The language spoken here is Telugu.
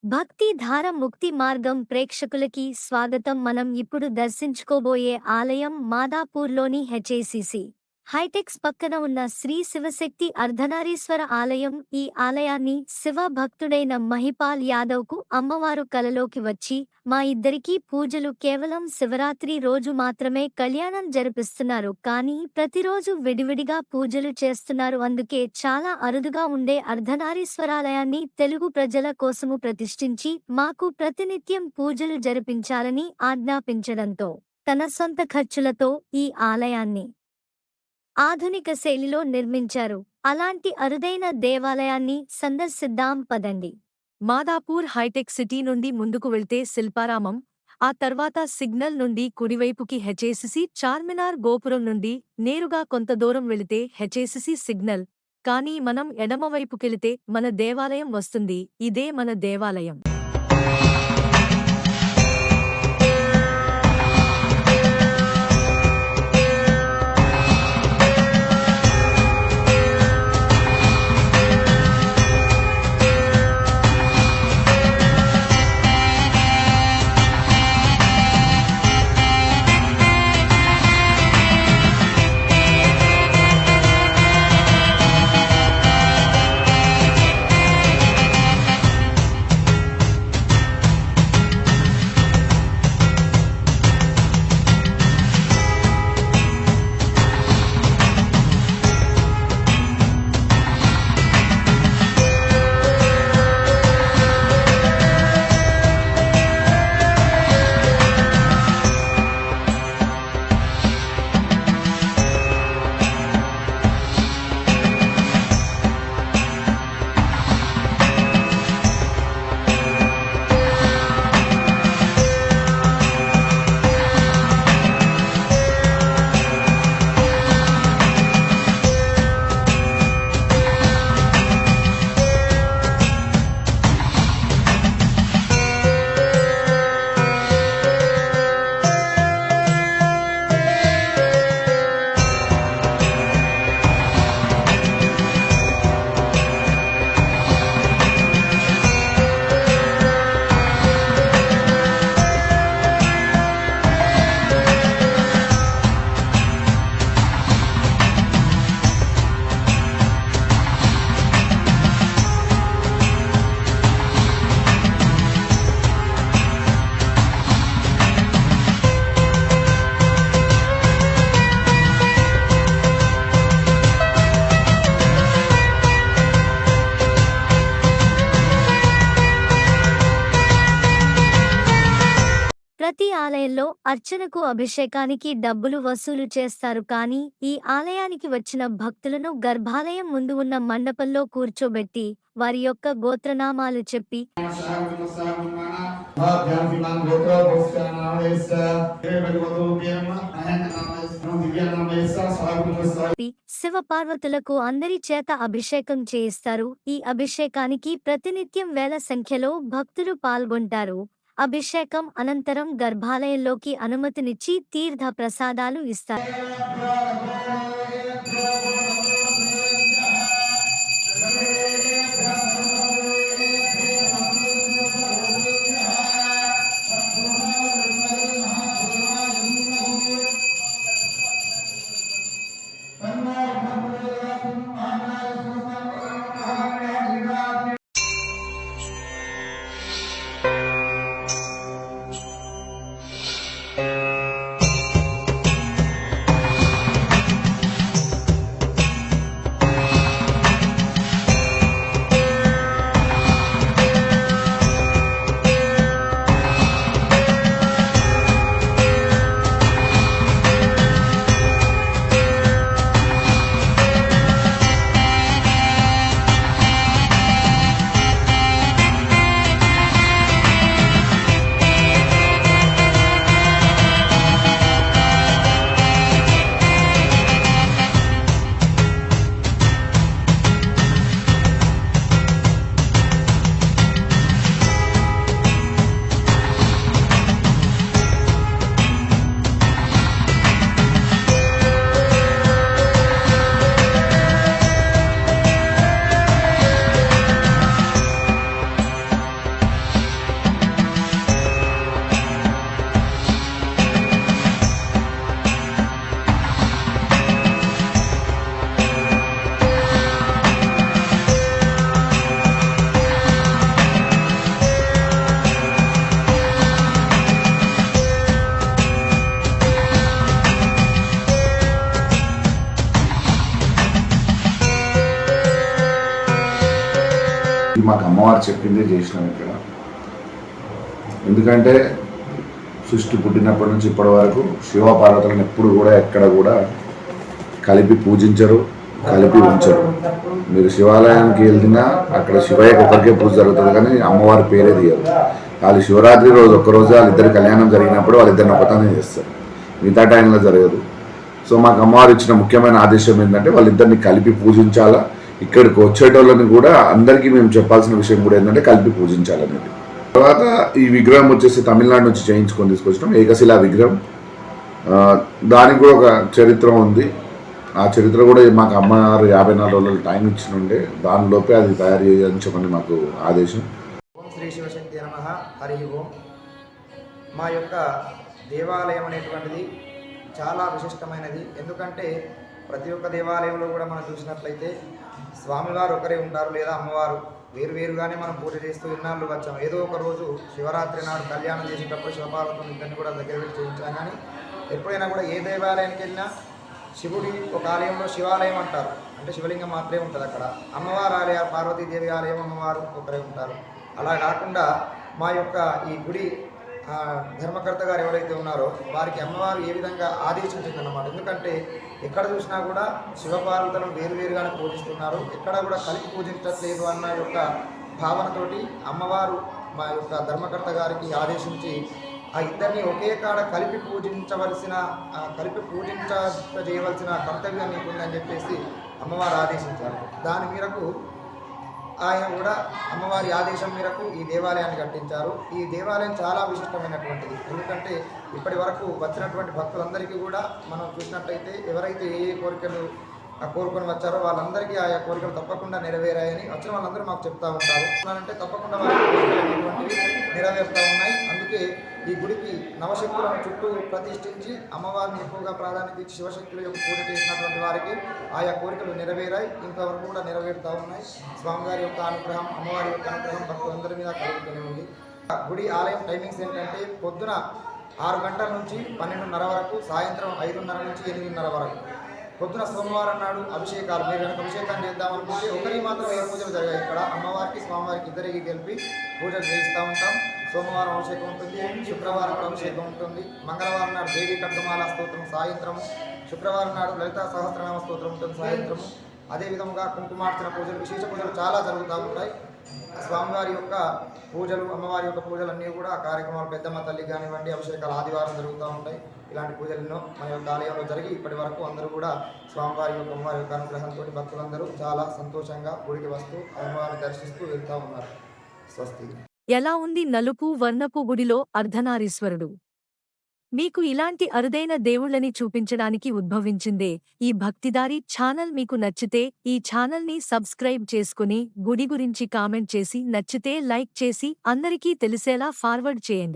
భక్తి ధార ముక్తి మార్గం ప్రేక్షకులకి స్వాగతం. మనం ఇప్పుడు దర్శించుకోబోయే ఆలయం మాదాపూర్లోని హెచ్ఏసిసి హైటెక్స్ పక్కన ఉన్న శ్రీ శివశక్తి అర్ధనారీశ్వర ఆలయం. ఈ ఆలయాన్ని శివ భక్తుడైన మహిపాల్ యాదవ్కు అమ్మవారు కలలోకి వచ్చి మా ఇద్దరికీ పూజలు కేవలం శివరాత్రి రోజు మాత్రమే కళ్యాణం జరిపిస్తున్నారు, కానీ ప్రతిరోజు విడివిడిగా పూజలు చేస్తున్నారు. అందుకే చాలా అరుదుగా ఉండే అర్ధనారీశ్వరాలయాన్ని తెలుగు ప్రజల కోసము ప్రతిష్ఠించి మాకు ప్రతినిత్యం పూజలు జరిపించాలని ఆజ్ఞాపించడంతో తన సొంత ఖర్చులతో ఈ ఆలయాన్ని ఆధునిక శైలిలో నిర్మించారు. అలాంటి అరుదైన దేవాలయాన్ని సందర్శిద్దాం పదండి. మాదాపూర్ హైటెక్ సిటీ నుండి ముందుకు వెళ్తే శిల్పారామం, ఆ తర్వాత సిగ్నల్ నుండి కుడివైపుకి హెచ్ఏసిసి చార్మినార్ గోపురం నుండి నేరుగా కొంత దూరం వెళితే హెచ్ఏసిసి సిగ్నల్, కానీ మనం ఎడమవైపుకెళితే మన దేవాలయం వస్తుంది. ఇదే మన దేవాలయం. ప్రతి ఆలయంలో అర్చనకు అభిషేకానికి డబ్బులు వసూలు చేస్తారు, కానీ ఈ ఆలయానికి వచ్చిన భక్తులను గర్భాలయం ముందు ఉన్న మండపంలో కూర్చోబెట్టి వారి యొక్క గోత్రనామాలు చెప్పి శివపార్వతులకు అందరి చేత అభిషేకం చేయిస్తారు. ఈ అభిషేకానికి ప్రతినిత్యం వేల సంఖ్యలో భక్తులు పాల్గొంటారు. అభిషేకం అనంతరం గర్భాలయంలోకి అనుమతినిచ్చి తీర్థ ప్రసాదాలు ఇస్తారు. అమ్మవారు చెప్పిందే చేసినాం ఇక్కడ. ఎందుకంటే సృష్టి పుట్టినప్పటి నుంచి ఇప్పటి వరకు శివపార్వతులను ఎప్పుడు కూడా ఎక్కడ కూడా కలిపి పూజించరు, కలిపి ఉంచరు. మీరు శివాలయానికి వెళ్ళినా అక్కడ శివయ్యకి ఒకరికే పూజ జరుగుతుంది, కానీ అమ్మవారి పేరే తీయరు. వాళ్ళు శివరాత్రి రోజు ఒక్కరోజు వాళ్ళిద్దరి కళ్యాణం జరిగినప్పుడు వాళ్ళిద్దరిని ఒకతానే చేస్తారు, మిగతా టైంలో జరగదు. సో మాకు అమ్మవారు ఇచ్చిన ముఖ్యమైన ఆదేశం ఏంటంటే వాళ్ళిద్దరిని కలిపి పూజించాలా. ఇక్కడికి వచ్చేటోళ్ళని కూడా అందరికీ మేము చెప్పాల్సిన విషయం కూడా ఏంటంటే కలిపి పూజించాలనేది. తర్వాత ఈ విగ్రహం వచ్చేసి తమిళనాడు నుంచి చేయించుకొని తీసుకొచ్చినాం, ఏకశిలా విగ్రహం. దానికి కూడా ఒక చరిత్ర ఉంది. ఆ చరిత్ర కూడా మాకు అమ్మగారు 54 రోజులు టైం ఇచ్చినుండే, దానిలోపే అది తయారు చేయించమని మాకు ఆదేశం. ఓం శ్రీ శివశక్తి నమః. హరి ఓం. మా యొక్క దేవాలయం అనేటువంటిది చాలా విశిష్టమైనది. ఎందుకంటే ప్రతి ఒక్క దేవాలయంలో కూడా మనం చూసినట్లయితే స్వామివారు ఒకరే ఉంటారు, లేదా అమ్మవారు వేరువేరుగానే మనం పూజ చేస్తూ ఇన్నాళ్ళు వచ్చాం. ఏదో ఒక రోజు శివరాత్రి నాడు కళ్యాణం చేసేటప్పుడు శివపార్వతులు ఇద్దరిని కూడా దగ్గర పెట్టి చేయించాం. కానీ ఎప్పుడైనా కూడా ఏ దేవాలయానికి వెళ్ళినా శివుడి ఒక ఆలయంలో శివాలయం అంటారు, అంటే శివలింగం మాత్రమే ఉంటుంది అక్కడ. అమ్మవారు ఆలయ పార్వతీదేవి ఆలయం అమ్మవారు ఒకరే ఉంటారు. అలా కాకుండా మా యొక్క ఈ గుడి ధర్మకర్త గారు ఎవరైతే ఉన్నారో వారికి అమ్మవారు ఏ విధంగా ఆదేశించిందన్నమాట. ఎందుకంటే ఎక్కడ చూసినా కూడా శివపార్వతులను వేరువేరుగానే పూజిస్తున్నారు, ఎక్కడ కూడా కలిపి పూజించట్లేదు అన్న యొక్క భావనతోటి అమ్మవారు మా యొక్క ధర్మకర్త గారికి ఆదేశించి ఆ ఇద్దరిని ఒకే కాడ కలిపి పూజించజేయవలసిన కర్తవ్యం మీకుందని చెప్పేసి అమ్మవారు ఆదేశించారు. దాని మేరకు ఆయన కూడా అమ్మవారి ఆదేశం మేరకు ఈ దేవాలయాన్ని కట్టించారు. ఈ దేవాలయం చాలా విశిష్టమైనటువంటిది. ఎందుకంటే ఇప్పటి వరకు వచ్చినటువంటి భక్తులందరికీ కూడా మనం చూసినట్లయితే ఎవరైతే ఏ కోరికలు కోరుకొని వచ్చారో వాళ్ళందరికీ ఆయా కోరికలు తప్పకుండా నెరవేరాయని వచ్చిన వాళ్ళందరూ మాకు చెప్తా ఉంటారు. అంటే తప్పకుండా వాళ్ళ కోరికలు అనేటువంటివి నెరవేరుతూ ఉన్నాయి. అందుకే ఈ గుడికి నవశక్తులను చుట్టూ ప్రతిష్ఠించి అమ్మవారిని ఎక్కువగా ప్రాధాన్యత ఇచ్చి శివశక్తుల యొక్క పూజ చేసినటువంటి వారికి ఆయా కోరికలు నెరవేరాయి, ఇంతవరకు కూడా నెరవేరుతూ ఉన్నాయి. స్వామివారి యొక్క అనుగ్రహం, అమ్మవారి యొక్క అనుగ్రహం భక్తులందరి మీద కలుగుతూనే ఉంది. గుడి ఆలయం టైమింగ్స్ ఏంటంటే పొద్దున 6 గంటల నుంచి 12:30 వరకు, సాయంత్రం 5:30 నుంచి 8:30 వరకు. పొద్దున సోమవారం నాడు అభిషేకాలు, మీరు కనుక అభిషేకం చేద్దామనుకుంటే ఒకరికి మాత్రం ఏ పూజలు జరిగాయి. ఇక్కడ అమ్మవారికి స్వామివారికి ఇద్దరికి కలిపి పూజలు చేస్తూ ఉంటాం. సోమవారం అభిషేకం ఉంటుంది, శుక్రవారం అభిషేకం ఉంటుంది, మంగళవారం నాడు దేవి కర్దమాల స్తోత్రం సాయంత్రము, శుక్రవారం నాడు లలితా సహస్రనామ స్తోత్రం ఉంటుంది సాయంత్రము. అదేవిధంగా కుంకుమార్చన పూజలు, విశేష పూజలు చాలా జరుగుతూ ఉంటాయి. స్వామివారి యొక్క పూజలు, అమ్మవారి యొక్క పూజలు అన్నీ కూడా ఆ కార్యక్రమాలు, పెద్దమ్మ తల్లి కానివ్వండి, అభిషేకాలు ఆదివారం జరుగుతూ ఉంటాయి. ఇలాంటి పూజలను మన యొక్క ఆలయంలో జరిగి ఇప్పటి వరకు అందరూ కూడా స్వామివారి యొక్క అమ్మవారి యొక్క అనుగ్రహంతో భక్తులందరూ చాలా సంతోషంగా గుడికి వస్తూ అమ్మవారిని దర్శిస్తూ వెళ్తూ ఉన్నారు. స్వస్తి. ఎలా ఉంది నలుపు వర్ణపు గుడిలో అర్ధనారీశ్వరుడు? మీకు ఇలాంటి అరుదైన దేవుళ్ళని చూపించడానికి ఉద్భవించిందే ఈ భక్తిదారి ఛానల్. మీకు నచ్చితే ఈ ఛానల్ని సబ్స్క్రైబ్ చేసుకుని గుడి గురించి కామెంట్ చేసి, నచ్చితే లైక్ చేసి అందరికీ తెలిసేలా ఫార్వర్డ్ చేయండి.